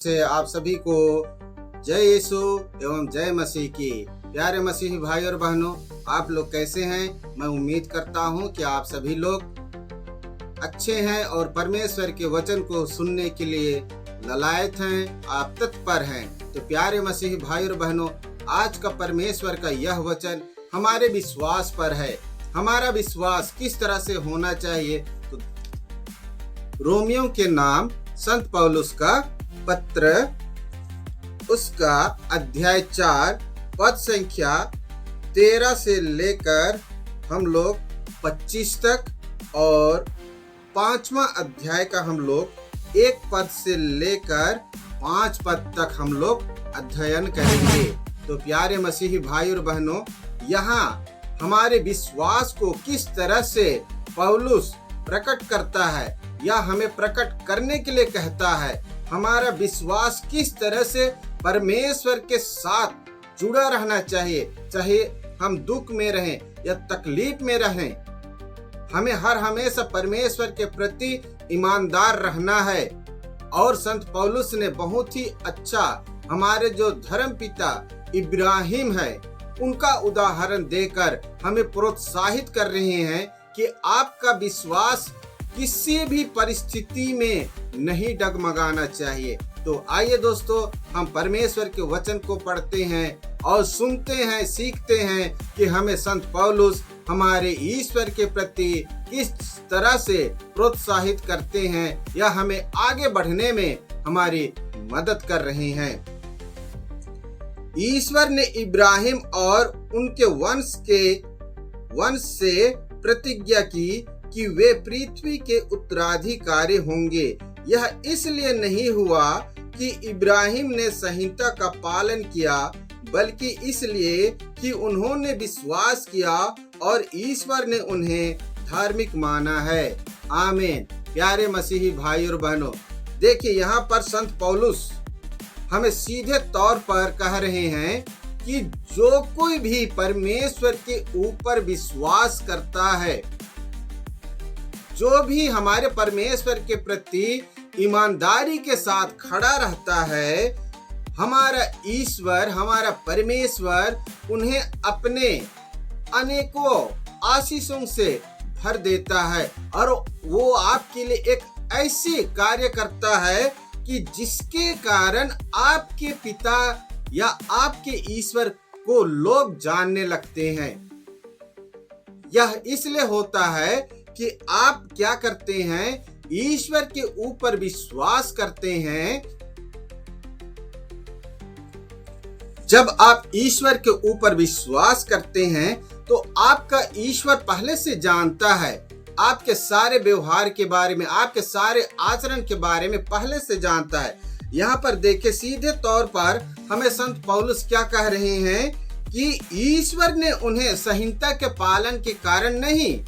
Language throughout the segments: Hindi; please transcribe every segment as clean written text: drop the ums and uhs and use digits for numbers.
से आप सभी को जय यीशु एवं जय मसीह की। प्यारे मसीही भाई और बहनों, आप लोग कैसे हैं? मैं उम्मीद करता हूं कि आप सभी लोग अच्छे हैं और परमेश्वर के वचन को सुनने के लिए ललायत हैं, आप तत्पर हैं। तो प्यारे मसीही भाई और बहनों, आज का परमेश्वर का यह वचन हमारे विश्वास पर है। हमारा विश्वास किस तरह से होना चाहिए? तो रोमियो के नाम संत पौलुस का पत्र, उसका अध्याय 4 पद संख्या 13 से लेकर हम लोग 25 तक और 5वां अध्याय का हम लोग 1 पद से लेकर 5 पद तक हम लोग अध्ययन करेंगे। तो प्यारे मसीही भाई और बहनों, यहाँ हमारे विश्वास को किस तरह से पौलुस प्रकट करता है या हमें प्रकट करने के लिए कहता है। हमारा विश्वास किस तरह से परमेश्वर के साथ जुड़ा रहना चाहिए, चाहे हम दुख में रहें या तकलीफ में रहें। हमें हर हमेशा परमेश्वर के प्रति ईमानदार रहना है। और संत पौलुस ने बहुत ही अच्छा हमारे जो धर्म पिता इब्राहिम है उनका उदाहरण देकर हमें प्रोत्साहित कर रहे हैं कि आपका विश्वास किसी भी परिस्थिति में नहीं डगमगाना चाहिए। तो आइए दोस्तों, हम परमेश्वर के वचन को पढ़ते हैं और सुनते हैं, सीखते हैं कि हमें संत पौलुस हमारे ईश्वर के प्रति किस तरह से प्रोत्साहित करते हैं या हमें आगे बढ़ने में हमारी मदद कर रहे हैं। ईश्वर ने इब्राहिम और उनके वंश से प्रतिज्ञा की कि वे पृथ्वी के उत्तराधिकारी होंगे। यह इसलिए नहीं हुआ कि इब्राहिम ने संहिता का पालन किया, बल्कि इसलिए कि उन्होंने विश्वास किया और ईश्वर ने उन्हें धार्मिक माना है। आमीन। प्यारे मसीही भाई और बहनों, देखिए यहाँ पर संत पौलुस हमें सीधे तौर पर कह रहे हैं कि जो कोई भी परमेश्वर के ऊपर विश्वास करता है, जो भी हमारे परमेश्वर के प्रति ईमानदारी के साथ खड़ा रहता है, हमारा ईश्वर, हमारा परमेश्वर उन्हें अपने अनेकों आशीषों से भर देता है और वो आपके लिए एक ऐसे कार्य करता है कि जिसके कारण आपके पिता या आपके ईश्वर को लोग जानने लगते हैं। यह इसलिए होता है कि आप क्या करते हैं, ईश्वर के ऊपर विश्वास करते हैं। जब आप ईश्वर के ऊपर विश्वास करते हैं तो आपका ईश्वर पहले से जानता है, आपके सारे व्यवहार के बारे में, आपके सारे आचरण के बारे में पहले से जानता है। यहाँ पर देखिए, सीधे तौर पर हमें संत पौलुस क्या कह रहे हैं कि ईश्वर ने उन्हें संहिता के पालन के कारण नहीं,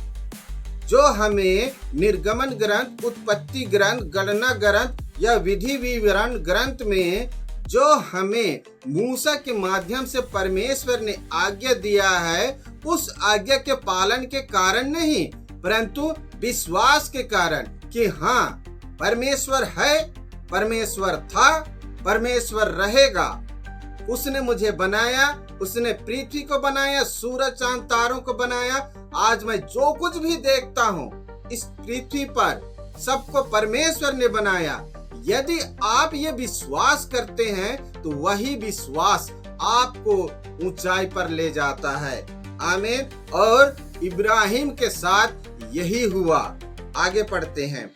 जो हमें निर्गमन ग्रंथ, उत्पत्ति ग्रंथ, गणना ग्रंथ या विधि विवरण ग्रंथ में जो हमें मूसा के माध्यम से परमेश्वर ने आज्ञा दिया है, उस आज्ञा के पालन के कारण नहीं, परंतु विश्वास के कारण कि हाँ, परमेश्वर है, परमेश्वर था, परमेश्वर रहेगा। उसने मुझे बनाया, उसने पृथ्वी को बनाया, सूरज चांद तारों को बनाया। आज मैं जो कुछ भी देखता हूँ इस पृथ्वी पर, सबको परमेश्वर ने बनाया। यदि आप ये विश्वास करते हैं तो वही विश्वास आपको ऊंचाई पर ले जाता है। आमीन। और इब्राहिम के साथ यही हुआ। आगे पढ़ते हैं।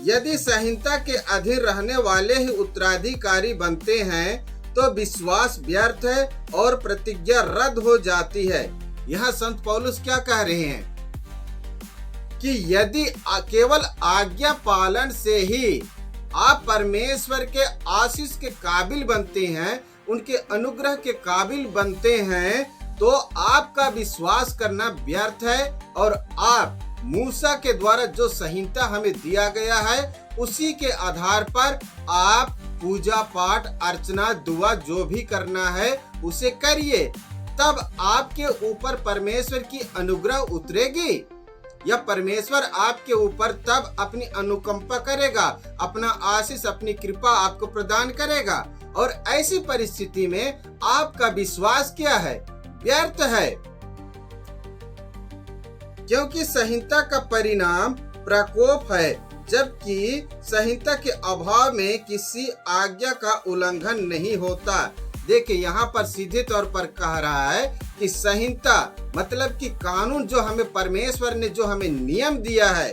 यदि संहिता के अधीन रहने वाले ही उत्तराधिकारी बनते हैं तो विश्वास व्यर्थ है और प्रतिज्ञा रद्द हो जाती है। यहाँ संत पौलुस क्या कह रहे हैं कि यदि केवल आज्ञा पालन से ही आप परमेश्वर के आशीष के काबिल बनते हैं, उनके अनुग्रह के काबिल बनते हैं, तो आपका विश्वास करना व्यर्थ है और आप मूसा के द्वारा जो संहिता हमें दिया गया है उसी के आधार पर आप पूजा पाठ, अर्चना, दुआ जो भी करना है उसे करिए। तब आपके ऊपर परमेश्वर की अनुग्रह उतरेगी। यह परमेश्वर आपके ऊपर तब अपनी अनुकंपा करेगा, अपना आशीष, अपनी कृपा आपको प्रदान करेगा। और ऐसी परिस्थिति में आपका विश्वास क्या है? व्यर्थ है, क्योंकि संहिता का परिणाम प्रकोप है, जबकि संहिता के अभाव में किसी आज्ञा का उल्लंघन नहीं होता। देखिए, यहाँ पर सीधे तौर पर कह रहा है कि संहिता मतलब कि कानून जो हमें परमेश्वर ने जो हमें नियम दिया है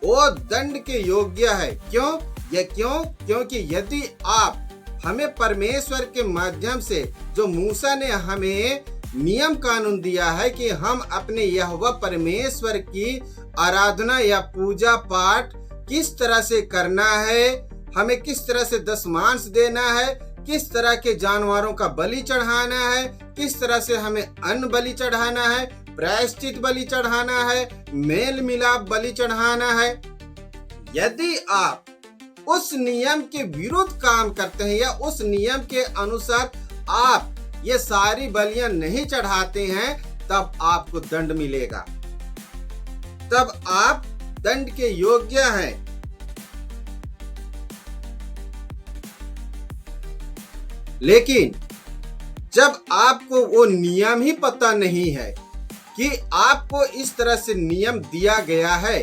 वो दंड के योग्य है। क्यों? क्योंकि यदि आप हमें परमेश्वर के माध्यम से जो मूसा ने हमें नियम कानून दिया है कि हम अपने यहोवा परमेश्वर की आराधना या पूजा पाठ किस तरह से करना है, हमें किस तरह से दशमांश देना है, किस तरह के जानवरों का बलि चढ़ाना है, किस तरह से हमें अन्न बलि चढ़ाना है, प्रायश्चित बलि चढ़ाना है, मेल मिलाप बलि चढ़ाना है। यदि आप उस नियम के विरुद्ध काम करते हैं या उस नियम के अनुसार आप ये सारी बलियां नहीं चढ़ाते हैं, तब आपको दंड मिलेगा, तब आप दंड के योग्य हैं। लेकिन जब आपको वो नियम ही पता नहीं है कि आपको इस तरह से नियम दिया गया है,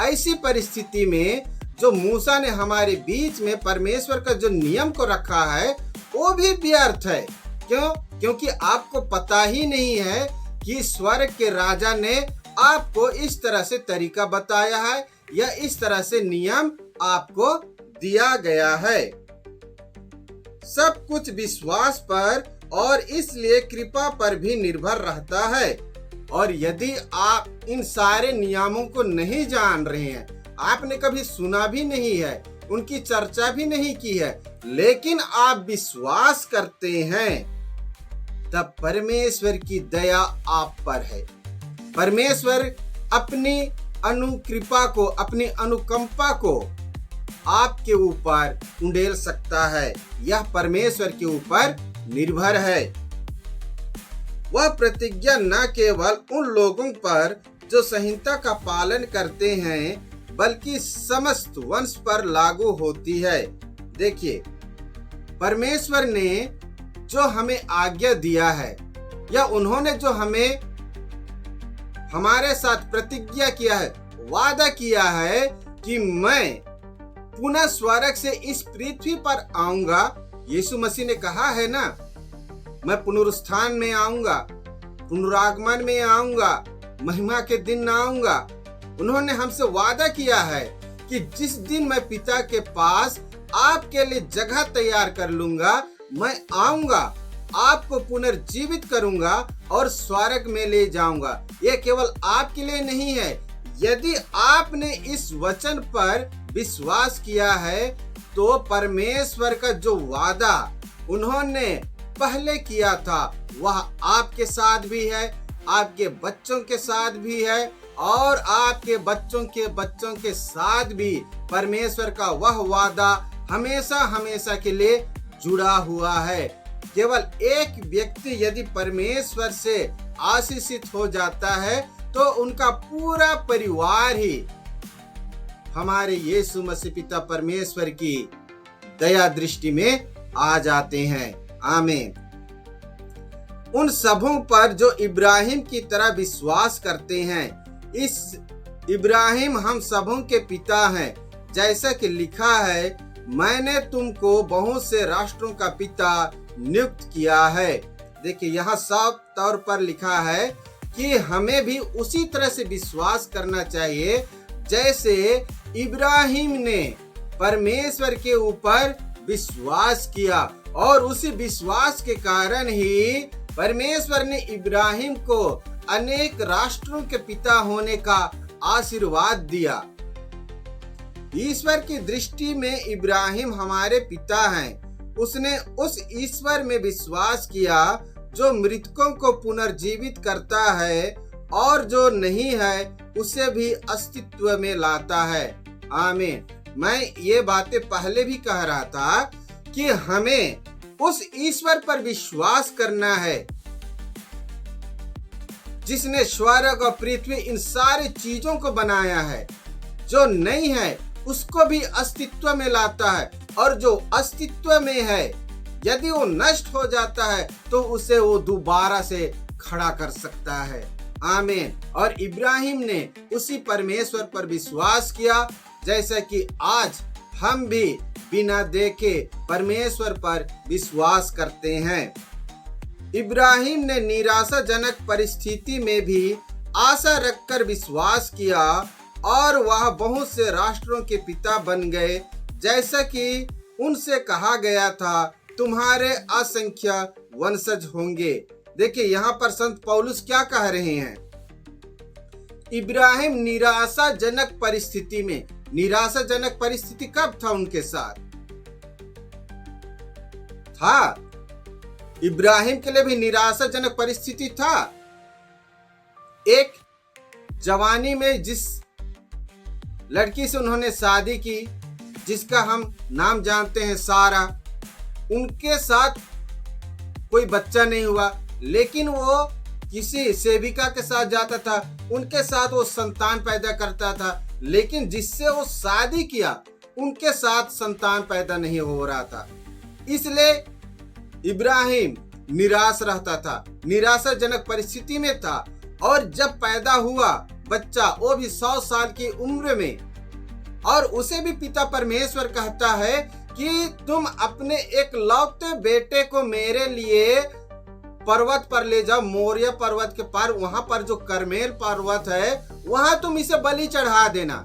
ऐसी परिस्थिति में जो मूसा ने हमारे बीच में परमेश्वर का जो नियम को रखा है वो भी व्यर्थ है। क्यों? क्योंकि आपको पता ही नहीं है कि स्वर्ग के राजा ने आपको इस तरह से तरीका बताया है या इस तरह से नियम आपको दिया गया है। सब कुछ विश्वास पर और इसलिए कृपा पर भी निर्भर रहता है। और यदि आप इन सारे नियमों को नहीं जान रहे हैं, आपने कभी सुना भी नहीं है, उनकी चर्चा भी नहीं की है, लेकिन आप विश्वास करते हैं, तब परमेश्वर की दया आप पर है। परमेश्वर अपनी अनुकृपा को, अपनी अनुकंपा को आपके ऊपर उंडेल सकता है। यह परमेश्वर के ऊपर निर्भर है। वह प्रतिज्ञा न केवल उन लोगों पर जो संहिता का पालन करते हैं, बल्कि समस्त वंश पर लागू होती है। देखिए, परमेश्वर ने जो हमें आज्ञा दिया है या उन्होंने जो हमें हमारे साथ प्रतिज्ञा किया है, वादा किया है कि मैं पुनः स्वर्ग से इस पृथ्वी पर आऊंगा। यीशु मसीह ने कहा है ना, मैं पुनरुत्थान में आऊंगा, पुनरागमन में आऊंगा, महिमा के दिन आऊंगा। उन्होंने हमसे वादा किया है कि जिस दिन मैं पिता के पास आपके लिए जगह तैयार कर लूंगा, मैं आऊंगा, आपको पुनर्जीवित करूंगा और स्वर्ग में ले जाऊंगा। यह केवल आपके लिए नहीं है। यदि आपने इस वचन पर विश्वास किया है, तो परमेश्वर का जो वादा उन्होंने पहले किया था वह आपके साथ भी है, आपके बच्चों के साथ भी है और आपके बच्चों के बच्चों के साथ भी परमेश्वर का वह वादा हमेशा हमेशा के लिए जुड़ा हुआ है। केवल एक व्यक्ति यदि परमेश्वर से आशीषित हो जाता है तो उनका पूरा परिवार ही हमारे यीशु मसीह पिता परमेश्वर की दया दृष्टि में आ जाते हैं। आमीन। उन सबों पर जो इब्राहिम की तरह विश्वास करते हैं। इस इब्राहिम हम सबों के पिता हैं, जैसा कि लिखा है, मैंने तुमको बहुत से राष्ट्रों का पिता नियुक्त किया है। देखिए, यहाँ साफ तौर पर लिखा है कि हमें भी उसी तरह से विश्वास करना चाहिए जैसे इब्राहिम ने परमेश्वर के ऊपर विश्वास किया, और उसी विश्वास के कारण ही परमेश्वर ने इब्राहिम को अनेक राष्ट्रों के पिता होने का आशीर्वाद दिया। ईश्वर की दृष्टि में इब्राहिम हमारे पिता हैं। उसने उस ईश्वर में विश्वास किया जो मृतकों को पुनर्जीवित करता है और जो नहीं है उसे भी अस्तित्व में लाता है। आमीन। मैं ये बातें पहले भी कह रहा था कि हमें उस ईश्वर पर विश्वास करना है जिसने स्वर्ग और पृथ्वी इन सारी चीजों को बनाया है। जो नहीं है उसको भी अस्तित्व में लाता है, और जो अस्तित्व में है यदि वो नष्ट हो जाता है तो उसे वो दोबारा से खड़ा कर सकता है। आमीन। और इब्राहिम ने उसी परमेश्वर पर विश्वास किया, जैसा कि आज हम भी बिना देखे परमेश्वर पर विश्वास करते हैं। इब्राहिम ने निराशाजनक परिस्थिति में भी आशा रखकर विश्वास किया और वह बहुत से राष्ट्रों के पिता बन गए, जैसा कि उनसे कहा गया था, तुम्हारे असंख्य वंशज होंगे। देखिए यहाँ पर संत पौलुस क्या कह रहे हैं। इब्राहिम निराशाजनक परिस्थिति में, निराशाजनक परिस्थिति कब था उनके साथ? था इब्राहिम के लिए भी निराशाजनक परिस्थिति था। एक जवानी में जिस लड़की से उन्होंने शादी की, जिसका हम नाम जानते हैं सारा, उनके साथ कोई बच्चा नहीं हुआ, लेकिन वो किसी सेविका के साथ जाता था, उनके साथ वो संतान पैदा करता था, लेकिन जिससे वो शादी किया उनके साथ संतान पैदा नहीं हो रहा था। इसलिए इब्राहिम निराश रहता था, निराशाजनक परिस्थिति में था। और जब पैदा हुआ बच्चा, वो भी 100 साल की उम्र में, और उसे भी पिता परमेश्वर कहता है कि तुम अपने एक लौते बेटे को मेरे लिए पर्वत पर ले जाओ, मोरिया पर्वत के पार, वहां पर जो करमेल पर्वत है, वहां तुम इसे बलि चढ़ा देना।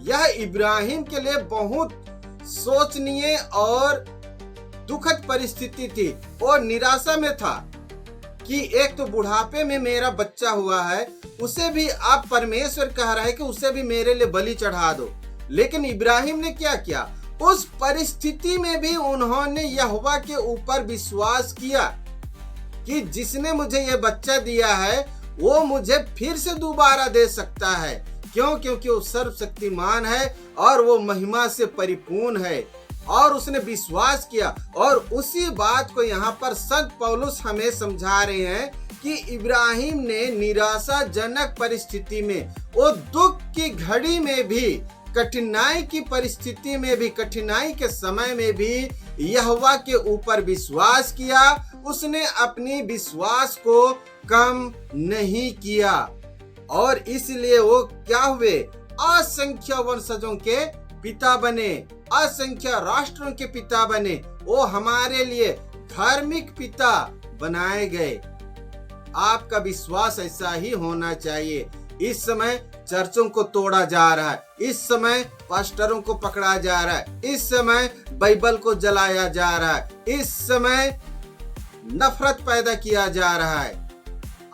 यह इब्राहिम के लिए बहुत सोचनीय और दुखद परिस्थिति थी। वो निराशा में था कि एक तो बुढ़ापे में मेरा बच्चा हुआ है, उसे भी आप परमेश्वर कह रहे हैं कि उसे भी मेरे लिए बलि चढ़ा दो। लेकिन इब्राहिम ने क्या किया? उस परिस्थिति में भी उन्होंने यहोवा के ऊपर विश्वास किया कि जिसने मुझे यह बच्चा दिया है वो मुझे फिर से दोबारा दे सकता है। क्यों? क्योंकि वो सर्वशक्तिमान है और वो महिमा से परिपूर्ण है। और उसने विश्वास किया, और उसी बात को यहाँ पर संत पौलुस हमें समझा रहे हैं कि इब्राहिम ने निराशाजनक परिस्थिति में, वो दुख की घड़ी में भी, कठिनाई की परिस्थिति में भी, कठिनाई के समय में भी यहोवा के ऊपर विश्वास किया। उसने अपनी विश्वास को कम नहीं किया, और इसलिए वो क्या हुए? असंख्य वंशजों के पिता बने, असंख्य राष्ट्रों के पिता बने। वो हमारे लिए धार्मिक पिता बनाए गए। आपका विश्वास ऐसा ही होना चाहिए। इस समय चर्चों को तोड़ा जा रहा है, इस समय पास्टरों को पकड़ा जा रहा है, इस समय बाइबल को जलाया जा रहा है, इस समय नफरत पैदा किया जा रहा है।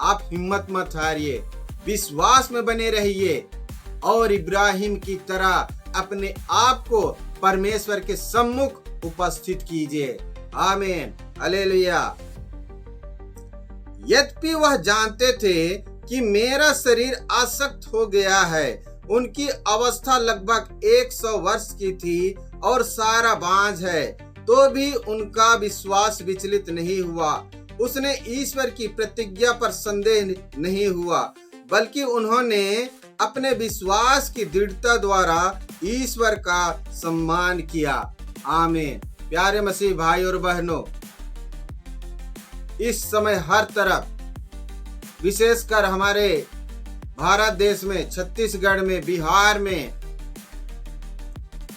आप हिम्मत मत हारिए, विश्वास में बने रहिए और इब्राहिम की तरह अपने आप को परमेश्वर के सम्मुख उपस्थित कीजिए। आमीन, हालेलुया। यद्यपि वह जानते थे कि मेरा शरीर आसक्त हो गया है, उनकी अवस्था लगभग 100 वर्ष की थी और सारा बांझ है, तो भी उनका विश्वास विचलित नहीं हुआ। उसने ईश्वर की प्रतिज्ञा पर संदेह नहीं हुआ, बल्कि उन्होंने अपने विश्वास की दृढ़ता द्वारा ईश्वर का सम्मान किया। आमीन। प्यारे मसीह भाई और बहनों, इस समय हर तरफ, विशेषकर हमारे भारत देश में, छत्तीसगढ़ में, बिहार में,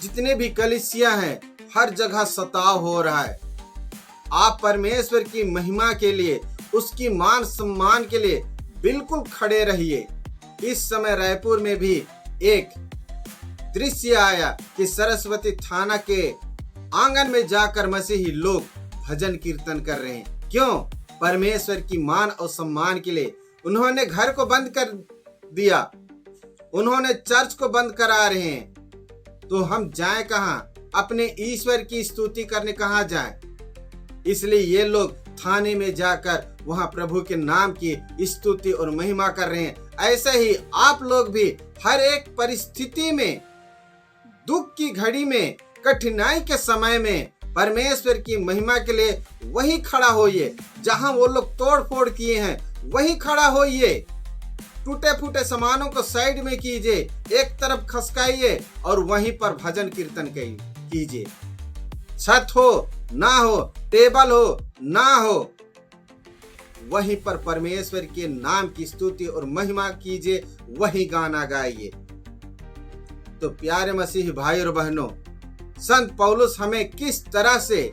जितने भी कलीसिया हैं, हर जगह सताव हो रहा है। आप परमेश्वर की महिमा के लिए, उसकी मान सम्मान के लिए बिल्कुल खड़े रहिए। इस समय रायपुर में भी एक दृश्य आया कि सरस्वती थाना के आंगन में जाकर मसीही लोग भजन कीर्तन कर रहे हैं। क्यों? परमेश्वर की मान और सम्मान के लिए। उन्होंने घर को बंद कर दिया, उन्होंने चर्च को बंद करा रहे हैं, तो हम जाएं कहां? अपने ईश्वर की स्तुति करने कहां जाएं? इसलिए ये लोग थाने में जाकर वहां प्रभु के नाम की स्तुति और महिमा कर रहे हैं। ऐसे ही आप लोग भी हर एक परिस्थिति में, दुख की घड़ी में, कठिनाई के समय में परमेश्वर की महिमा के लिए वही खड़ा होइए। जहां वो लोग तोड़ फोड़ किए हैं वहीं खड़ा होइए। टूटे फूटे सामानों को साइड में कीजिए, एक तरफ खसकाइए और वहीं पर भजन कीर्तन कीजिए। छत हो ना हो, टेबल हो ना हो, वहीं पर परमेश्वर के नाम की स्तुति और महिमा कीजिए, वही गाना गाइए। तो प्यारे मसीही भाई और बहनों, संत पौलुस हमें किस तरह से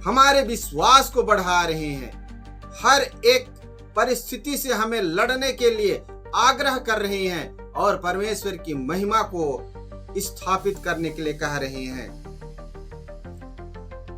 हमारे विश्वास को बढ़ा रहे हैं, हर एक परिस्थिति से हमें लड़ने के लिए आग्रह कर रहे हैं और परमेश्वर की महिमा को स्थापित करने के लिए कह रहे हैं।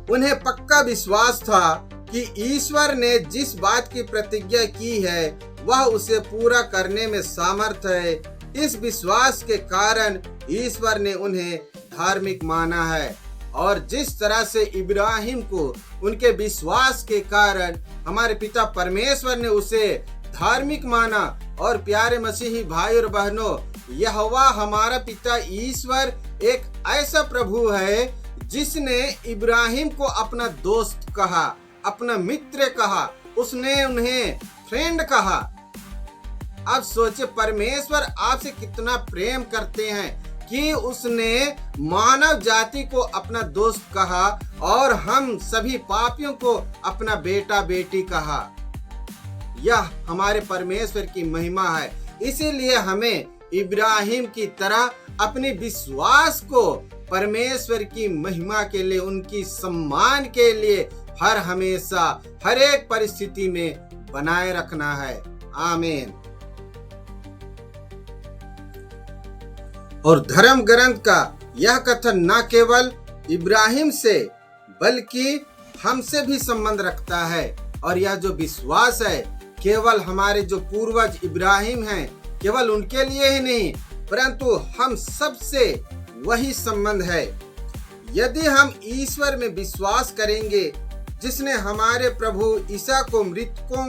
उन्हें पक्का विश्वास था कि ईश्वर ने जिस बात की प्रतिज्ञा की है वह उसे पूरा करने में सामर्थ है। इस विश्वास के कारण ईश्वर ने उन्हें धार्मिक माना है, और जिस तरह से इब्राहिम को उनके विश्वास के कारण हमारे पिता परमेश्वर ने उसे धार्मिक माना। और प्यारे मसीही भाई और बहनों, यहोवा हमारा पिता ईश्वर एक ऐसा प्रभु है जिसने इब्राहिम को अपना दोस्त कहा, अपना मित्र कहा, उसने उन्हें फ्रेंड कहा। अब सोचे परमेश्वर आपसे कितना प्रेम करते हैं कि उसने मानव जाति को अपना दोस्त कहा और हम सभी पापियों को अपना बेटा बेटी कहा। यह हमारे परमेश्वर की महिमा है। इसीलिए हमें इब्राहिम की तरह अपने विश्वास को परमेश्वर की महिमा के लिए, उनकी सम्मान के लिए हर हमेशा हर एक परिस्थिति में बनाए रखना है। आमीन। और धर्म ग्रंथ का यह कथन न केवल इब्राहिम से बल्कि हमसे भी संबंध रखता है। और यह जो विश्वास है केवल हमारे जो पूर्वज इब्राहिम हैं, केवल उनके लिए ही नहीं, परंतु हम सबसे वही संबंध है। यदि हम ईश्वर में विश्वास करेंगे जिसने हमारे प्रभु ईसा को मृतकों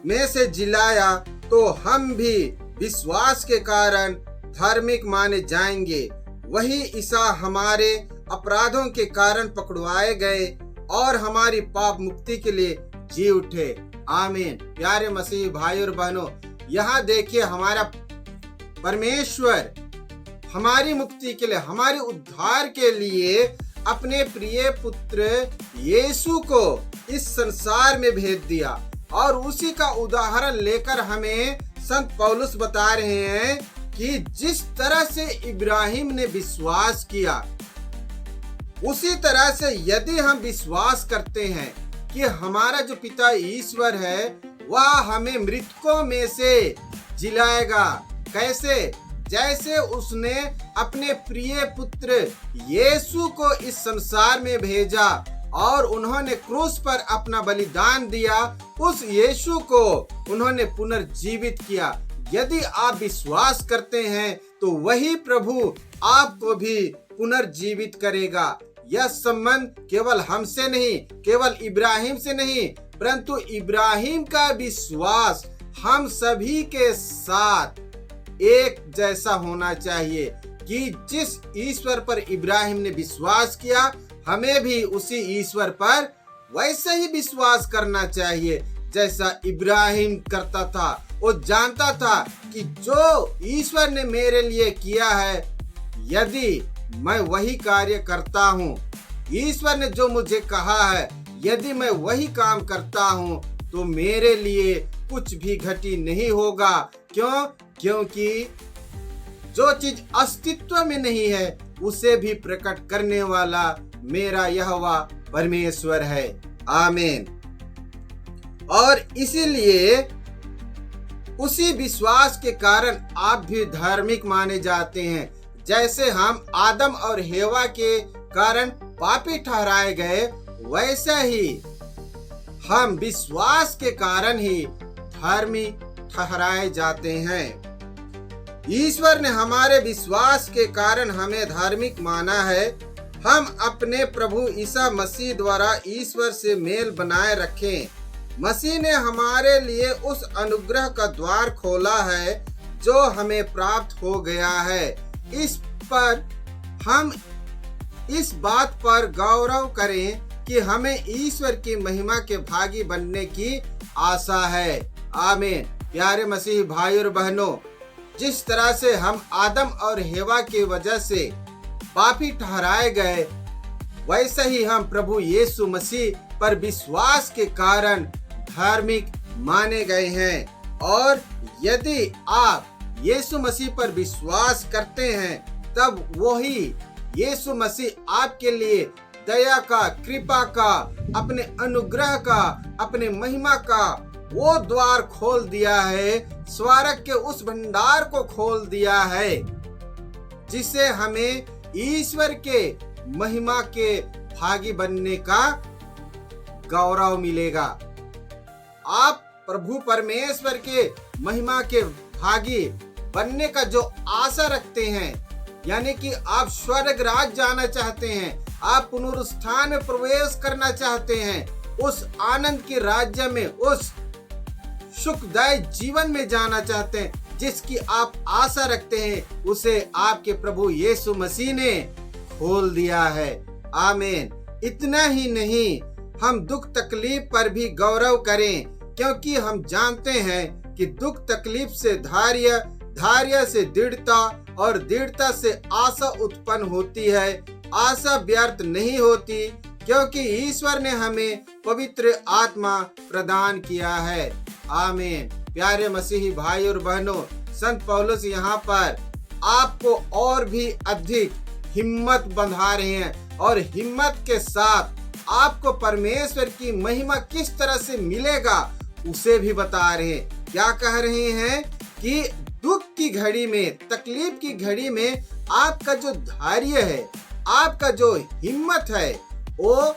में से जिलाया, तो हम भी विश्वास के कारण धार्मिक माने जाएंगे। वही ईसा हमारे अपराधों के कारण पकड़वाए गए और हमारी पाप मुक्ति के लिए जी उठे। आमीन। प्यारे मसीह भाई और बहनों, यहाँ देखिए हमारा परमेश्वर हमारी मुक्ति के लिए, हमारे उद्धार के लिए अपने प्रिय पुत्र यीशु को इस संसार में भेज दिया। और उसी का उदाहरण लेकर हमें संत पौलुस बता रहे हैं कि जिस तरह से इब्राहिम ने विश्वास किया, उसी तरह से यदि हम विश्वास करते हैं कि हमारा जो पिता ईश्वर है वह हमें मृतकों में से जिलाएगा। कैसे? जैसे उसने अपने प्रिय पुत्र यीशु को इस संसार में भेजा और उन्होंने क्रूस पर अपना बलिदान दिया, उस यीशु को उन्होंने पुनर्जीवित किया। यदि आप विश्वास करते हैं तो वही प्रभु आपको भी पुनर्जीवित करेगा। यह संबंध केवल हमसे नहीं, केवल इब्राहिम से नहीं, परंतु इब्राहिम का विश्वास हम सभी के साथ एक जैसा होना चाहिए कि जिस ईश्वर पर इब्राहिम ने विश्वास किया, हमें भी उसी ईश्वर पर वैसे ही विश्वास करना चाहिए जैसा इब्राहिम करता था। वो जानता था कि जो ईश्वर ने मेरे लिए किया है, यदि मैं वही कार्य करता हूँ, ईश्वर ने जो मुझे कहा है, यदि मैं वही काम करता हूँ, तो मेरे लिए कुछ भी घटी नहीं होगा। क्यों? क्योंकि जो चीज अस्तित्व में नहीं है उसे भी प्रकट करने वाला मेरा यहोवा परमेश्वर है। आमीन। और इसीलिए उसी विश्वास के कारण आप भी धार्मिक माने जाते हैं। जैसे हम आदम और हेवा के कारण पापी ठहराए गए, वैसे ही हम विश्वास के कारण ही धार्मिक ठहराए जाते हैं। ईश्वर ने हमारे विश्वास के कारण हमें धार्मिक माना है। हम अपने प्रभु ईसा मसीह द्वारा ईश्वर से मेल बनाए रखें। मसीह ने हमारे लिए उस अनुग्रह का द्वार खोला है जो हमें प्राप्त हो गया है। इस पर हम इस बात पर गौरव करें कि हमें ईश्वर की महिमा के भागी बनने की आशा है। आमीन। प्यारे मसीह भाई और बहनों, जिस तरह से हम आदम और हेवा की वजह से पापी ठहराए गए, वैसे ही हम प्रभु यीशु मसीह पर विश्वास के कारण धार्मिक माने गए हैं। और यदि आप यीशु मसीह पर विश्वास करते हैं, तब वही यीशु मसीह आपके लिए दया का, कृपा का, अपने अनुग्रह का, अपने महिमा का वो द्वार खोल दिया है, स्वर्ग के उस भंडार को खोल दिया है, जिसे हमें ईश्वर के महिमा के भागी बनने का गौरव मिलेगा। आप प्रभु परमेश्वर के महिमा के भागी बनने का जो आशा रखते हैं, यानी कि आप स्वर्ग राज जाना चाहते हैं, आप पुनरुत्थान में प्रवेश करना चाहते हैं, उस आनंद के राज्य में, उस सुखदायी जीवन में जाना चाहते हैं, जिसकी आप आशा रखते हैं, उसे आपके प्रभु यीशु मसीह ने खोल दिया है। आमीन। इतना ही नहीं, हम दुख तकलीफ पर भी गौरव करें, क्योंकि हम जानते हैं कि दुख तकलीफ से धैर्य, धैर्य से दृढ़ता और दृढ़ता से आशा उत्पन्न होती है। आशा व्यर्थ नहीं होती, क्योंकि ईश्वर ने हमें पवित्र आत्मा प्रदान किया है। आमीन। प्यारे मसीही भाई और बहनों, संत पौलुस यहाँ पर आपको और भी अधिक हिम्मत बंधा रहे हैं, और हिम्मत के साथ आपको परमेश्वर की महिमा किस तरह से मिलेगा उसे भी बता रहे हैं। क्या कह रहे हैं कि दुख की घड़ी में, तकलीफ की घड़ी में आपका जो धैर्य है, आपका जो हिम्मत है, वो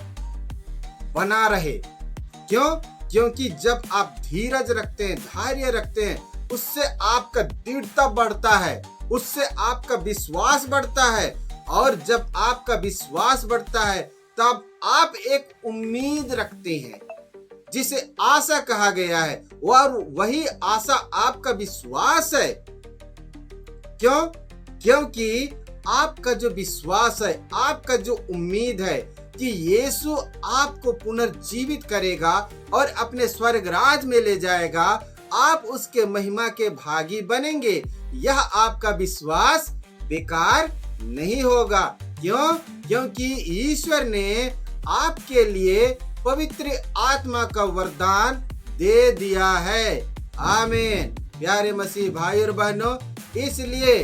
बना रहे। क्यों? क्योंकि जब आप धीरज रखते हैं, धैर्य रखते हैं, उससे आपका दृढ़ता बढ़ता है, उससे आपका विश्वास बढ़ता है, और जब आपका विश्वास बढ़ता है, तब आप एक उम्मीद रखते हैं, जिसे आशा कहा गया है, और वही आशा आपका विश्वास है। क्यों? क्योंकि आपका जो विश्वास है, आपका जो उम्मीद है कि यीशु आपको पुनर्जीवित करेगा और अपने स्वर्ग राज में ले जाएगा, आप उसके महिमा के भागी बनेंगे, यह आपका विश्वास बेकार नहीं होगा। क्यों? क्योंकि ईश्वर ने आपके लिए पवित्र आत्मा का वरदान दे दिया है। आमीन। प्यारे मसीह भाई और बहनों, इसलिए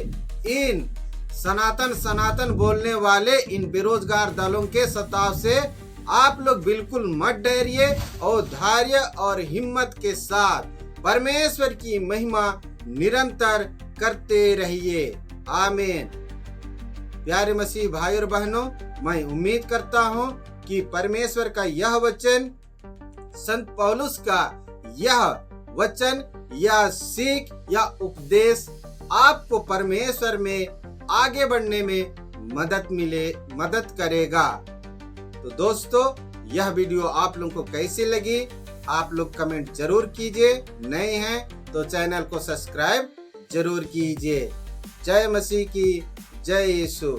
इन सनातन बोलने वाले इन बेरोजगार दलों के सताव से आप लोग बिल्कुल मत डरिए, और धैर्य और हिम्मत के साथ परमेश्वर की महिमा निरंतर करते रहिए। आमीन। प्यारे मसीह भाई और बहनों, मैं उम्मीद करता हूँ कि परमेश्वर का यह वचन, संत पौलुस का यह वचन या सीख या उपदेश आपको परमेश्वर में आगे बढ़ने में मदद करेगा। तो दोस्तों, यह वीडियो आप लोगों को कैसी लगी, आप लोग कमेंट जरूर कीजिए। नए हैं तो चैनल को सब्सक्राइब जरूर कीजिए। जय मसीह की, जय यीशु।